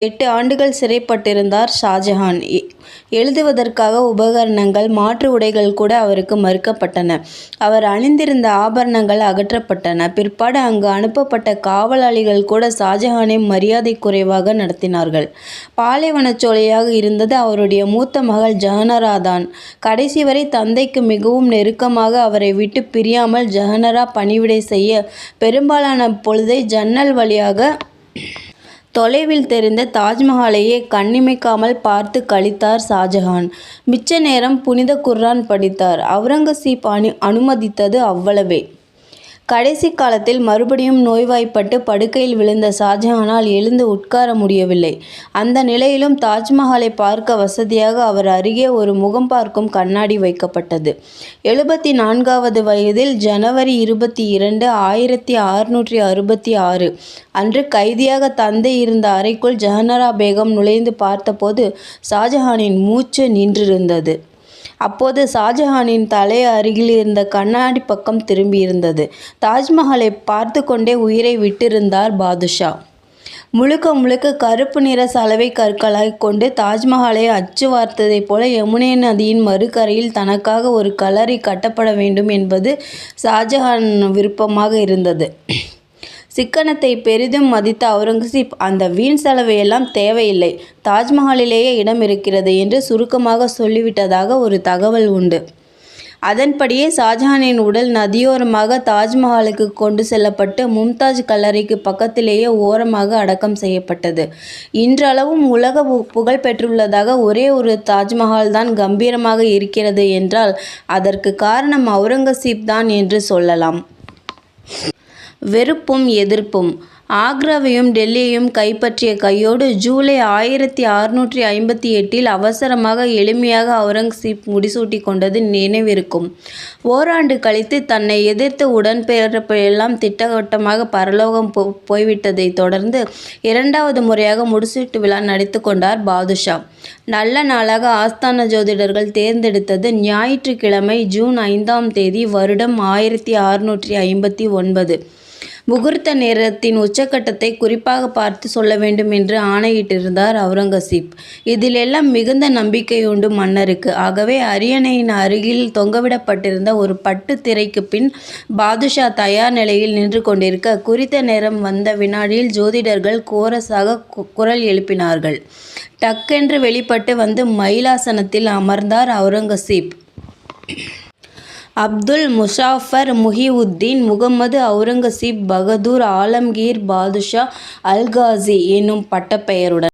8 ஆண்டுகள் சிறைப்பட்டிருந்தார் ஷாஜஹான். எழுதுவதற்காக உபகரணங்கள், மாற்று உடைகள் கூட அவருக்கு மறுக்கப்பட்டன. அவர் அணிந்திருந்த ஆபரணங்கள் அகற்றப்பட்டன. பிற்பாடு அங்கு அனுப்பப்பட்ட காவலாளிகள் கூட ஷாஜஹானை மரியாதை குறைவாக நடத்தினார்கள். பாலைவனச்சோலையாக இருந்தது அவருடைய மூத்த மகள் ஜஹனரா தான். கடைசி வரை தந்தைக்கு மிகவும் நெருக்கமாக அவரை விட்டு பிரியாமல் ஜஹனரா பணிவிடை செய்ய பெரும்பாலான பொழுதை ஜன்னல் வழியாக தொலைவில் தெரிந்த தாஜ்மஹாலையே கண்ணிமைக்காமல் பார்த்து கழித்தார் ஷாஜஹான். மிச்ச நேரம் புனித குர்ஆன் படித்தார். அவுரங்கசீப் அனுமதித்தது அவ்வளவே. கடைசி காலத்தில் மறுபடியும் நோய்வாய்ப்பட்டு படுக்கையில் விழுந்த ஷாஜஹானால் எழுந்து உட்கார முடியவில்லை. அந்த நிலையிலும் தாஜ்மஹாலை பார்க்க வசதியாக அவர் அருகே ஒரு முகம் பார்க்கும் கண்ணாடி வைக்கப்பட்டது. 74வது வயதில் ஜனவரி 22, 1666 அன்று கைதியாக தந்தை இருந்த அறைக்குள் ஜஹனரா பேகம் நுழைந்து பார்த்தபோது ஷாஜஹானின் மூச்சு நின்றிருந்தது. அப்போது ஷாஜஹானின் தலை அருகில் இருந்த கண்ணாடி பக்கம் திரும்பியிருந்தது. தாஜ்மஹாலை பார்த்து கொண்டே உயிரை விட்டிருந்தார் பாதுஷா. முழுக்க முழுக்க கருப்பு நிற சலவை கற்களாய் கொண்டு தாஜ்மஹாலை அச்சு வார்த்ததைப் போல யமுனை நதியின் மறுகரையில் தனக்காக ஒரு கல்லறை கட்டப்பட வேண்டும் என்பது ஷாஜஹான் விருப்பமாக இருந்தது. சிக்கனத்தை பெரிதும் மதித்த அவுரங்கசீப் அந்த வீண் செலவையெல்லாம் தேவையில்லை, தாஜ்மஹாலிலேயே இடம் இருக்கிறது என்று சுருக்கமாக சொல்லிவிட்டதாக ஒரு தகவல் உண்டு. அதன்படியே ஷாஜஹானின் உடல் நதியோரமாக தாஜ்மஹாலுக்கு கொண்டு செல்லப்பட்டு மும்தாஜ் கல்லறைக்கு பக்கத்திலேயே ஓரமாக அடக்கம் செய்யப்பட்டது. இன்றளவும் உலக புகழ் பெற்றுள்ளதாக ஒரே ஒரு தாஜ்மஹால் தான் கம்பீரமாக இருக்கிறது என்றால் அதற்கு காரணம் அவுரங்கசீப் தான் என்று சொல்லலாம். வெறுப்பும் எதிர்ப்பும். ஆக்ராவையும் டெல்லியையும் கைப்பற்றிய கையோடு ஜூலை 1658 அவசரமாக எளிமையாக அவுரங்கசீப் முடிசூட்டி கொண்டது நினைவிருக்கும். ஓராண்டு கழித்து தன்னை எதிர்த்து உடன்பிறப்பெல்லாம் திட்டவட்டமாக பரலோகம் போய்விட்டதை தொடர்ந்து 2வது முறையாக முடிசூட்டு விழா நடத்தி கொண்டார் பாதுஷா. நல்ல நாளாக ஆஸ்தான ஜோதிடர்கள் தேர்ந்தெடுத்தது ஞாயிற்றுக்கிழமை ஜூன் 5ஆம் தேதி, வருடம் 1659. முகூர்த்த நேரத்தின் உச்சக்கட்டத்தை குறிப்பாக பார்த்து சொல்ல வேண்டும் என்று ஆணையிட்டிருந்தார் அவுரங்கசீப். இதிலெல்லாம் மிகுந்த நம்பிக்கையுண்டு மன்னருக்கு. ஆகவே அரியணையின் அருகில் தொங்கவிடப்பட்டிருந்த ஒரு பட்டு திரைக்கு பின் பாதுஷா தயார் நிலையில் நின்று கொண்டிருக்க, குறித்த நேரம் வந்த வினாடியில் ஜோதிடர்கள் கோரஸாக குரல் எழுப்பினார்கள். டக்கென்று வெளிப்பட்டு வந்து மயிலாசனத்தில் அமர்ந்தார் அவுரங்கசீப். அப்துல் முசாஃபர் முஹிவுத்தீன் முகம்மது அவுரங்கசீப் பகதூர் ஆலம்கீர் பாதுஷா அல்காசி என்னும் பட்டப்பெயருடன்